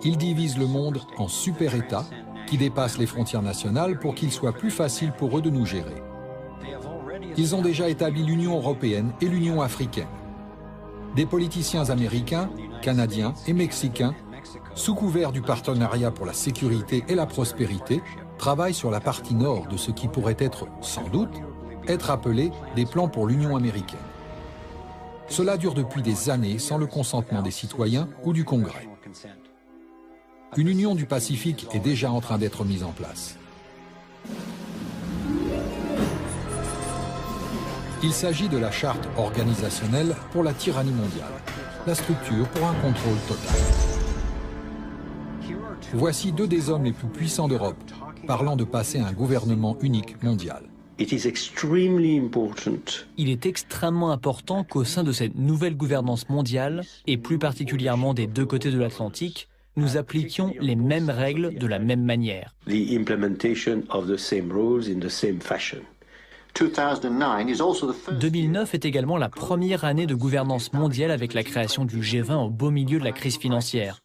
Ils divisent le monde en super-États qui dépassent les frontières nationales pour qu'il soit plus facile pour eux de nous gérer. Ils ont déjà établi l'Union européenne et l'Union africaine. Des politiciens américains, canadiens et mexicains, sous couvert du partenariat pour la sécurité et la prospérité, travaillent sur la partie nord de ce qui pourrait être, sans doute, être appelé des plans pour l'Union américaine. Cela dure depuis des années sans le consentement des citoyens ou du Congrès. Une Union du Pacifique est déjà en train d'être mise en place. Il s'agit de la charte organisationnelle pour la tyrannie mondiale, la structure pour un contrôle total. Voici deux des hommes les plus puissants d'Europe, parlant de passer à un gouvernement unique mondial. Il est extrêmement important qu'au sein de cette nouvelle gouvernance mondiale, et plus particulièrement des deux côtés de l'Atlantique, nous appliquions les mêmes règles de la même manière. 2009 est également la première année de gouvernance mondiale avec la création du G20 au beau milieu de la crise financière.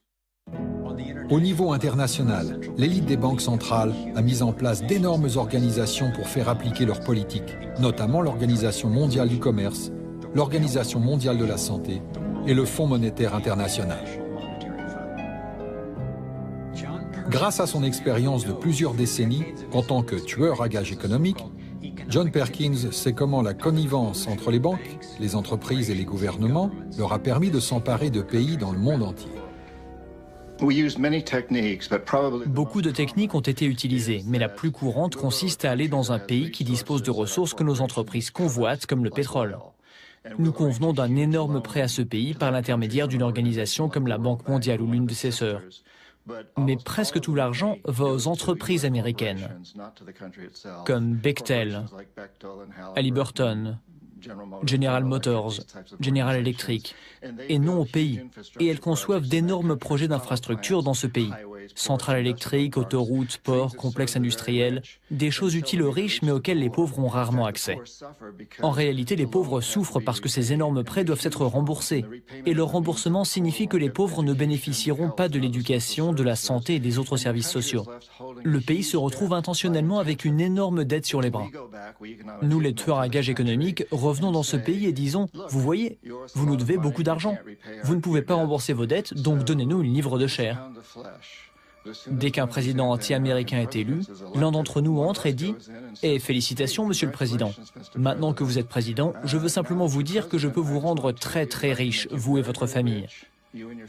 Au niveau international, l'élite des banques centrales a mis en place d'énormes organisations pour faire appliquer leurs politiques, notamment l'Organisation mondiale du commerce, l'Organisation mondiale de la santé et le Fonds monétaire international. Grâce à son expérience de plusieurs décennies en tant que tueur à gages économiques, John Perkins sait comment la connivence entre les banques, les entreprises et les gouvernements leur a permis de s'emparer de pays dans le monde entier. Beaucoup de techniques ont été utilisées, mais la plus courante consiste à aller dans un pays qui dispose de ressources que nos entreprises convoitent, comme le pétrole. Nous convenons d'un énorme prêt à ce pays par l'intermédiaire d'une organisation comme la Banque mondiale ou l'une de ses sœurs. Mais presque tout l'argent va aux entreprises américaines, comme Bechtel, Halliburton, General Motors, General Electric, et non au pays. Et elles conçoivent d'énormes projets d'infrastructures dans ce pays. Centrales électriques, autoroutes, ports, complexes industriels, des choses utiles aux riches mais auxquelles les pauvres ont rarement accès. En réalité, les pauvres souffrent parce que ces énormes prêts doivent être remboursés. Et leur remboursement signifie que les pauvres ne bénéficieront pas de l'éducation, de la santé et des autres services sociaux. Le pays se retrouve intentionnellement avec une énorme dette sur les bras. Nous, les tueurs à gages économiques, revenons dans ce pays et disons « Vous voyez, vous nous devez beaucoup d'argent. Vous ne pouvez pas rembourser vos dettes, donc donnez-nous une livre de chair. » Dès qu'un président anti-américain est élu, l'un d'entre nous entre et dit « Eh, félicitations, monsieur le président. Maintenant que vous êtes président, je veux simplement vous dire que je peux vous rendre très très riche, vous et votre famille.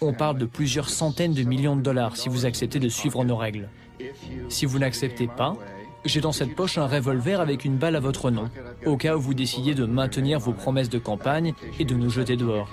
On parle de plusieurs centaines de millions de dollars si vous acceptez de suivre nos règles. Si vous n'acceptez pas, j'ai dans cette poche un revolver avec une balle à votre nom, au cas où vous décidiez de maintenir vos promesses de campagne et de nous jeter dehors.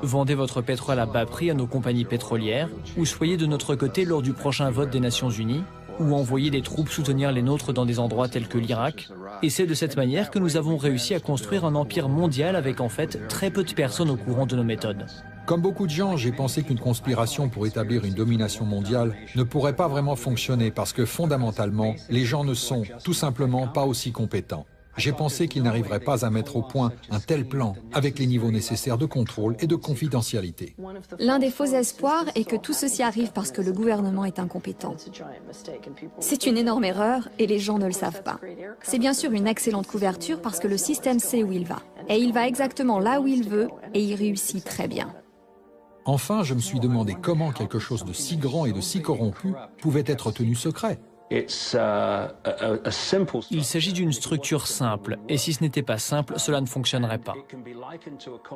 Vendez votre pétrole à bas prix à nos compagnies pétrolières, ou soyez de notre côté lors du prochain vote des Nations Unies, ou envoyez des troupes soutenir les nôtres dans des endroits tels que l'Irak. Et c'est de cette manière que nous avons réussi à construire un empire mondial avec en fait très peu de personnes au courant de nos méthodes. Comme beaucoup de gens, j'ai pensé qu'une conspiration pour établir une domination mondiale ne pourrait pas vraiment fonctionner parce que fondamentalement, les gens ne sont tout simplement pas aussi compétents. J'ai pensé qu'ils n'arriveraient pas à mettre au point un tel plan avec les niveaux nécessaires de contrôle et de confidentialité. L'un des faux espoirs est que tout ceci arrive parce que le gouvernement est incompétent. C'est une énorme erreur et les gens ne le savent pas. C'est bien sûr une excellente couverture parce que le système sait où il va. Et il va exactement là où il veut et il réussit très bien. Enfin, je me suis demandé comment quelque chose de si grand et de si corrompu pouvait être tenu secret. Il s'agit d'une structure simple, et si ce n'était pas simple, cela ne fonctionnerait pas.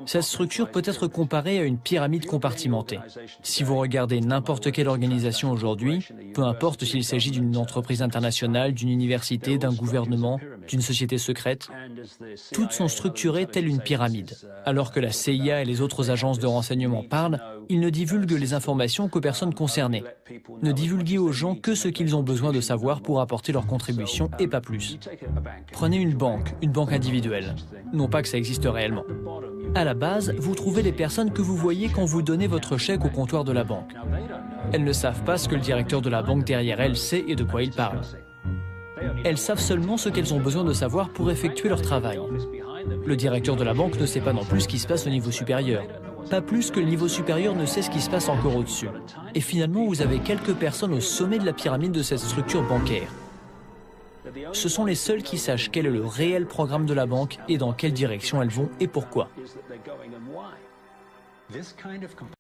Cette structure peut être comparée à une pyramide compartimentée. Si vous regardez n'importe quelle organisation aujourd'hui, peu importe s'il s'agit d'une entreprise internationale, d'une université, d'un gouvernement, d'une société secrète, toutes sont structurées telle une pyramide. Alors que la CIA et les autres agences de renseignement parlent, ils ne divulguent les informations qu'aux personnes concernées. Ne divulguez aux gens que ce qu'ils ont besoin de savoir pour apporter leur contribution et pas plus. Prenez une banque individuelle. Non pas que ça existe réellement. À la base, vous trouvez les personnes que vous voyez quand vous donnez votre chèque au comptoir de la banque. Elles ne savent pas ce que le directeur de la banque derrière elles sait et de quoi il parle. Elles savent seulement ce qu'elles ont besoin de savoir pour effectuer leur travail. Le directeur de la banque ne sait pas non plus ce qui se passe au niveau supérieur. Pas plus que le niveau supérieur ne sait ce qui se passe encore au-dessus. Et finalement, vous avez quelques personnes au sommet de la pyramide de cette structure bancaire. Ce sont les seuls qui sachent quel est le réel programme de la banque et dans quelle direction elles vont et pourquoi.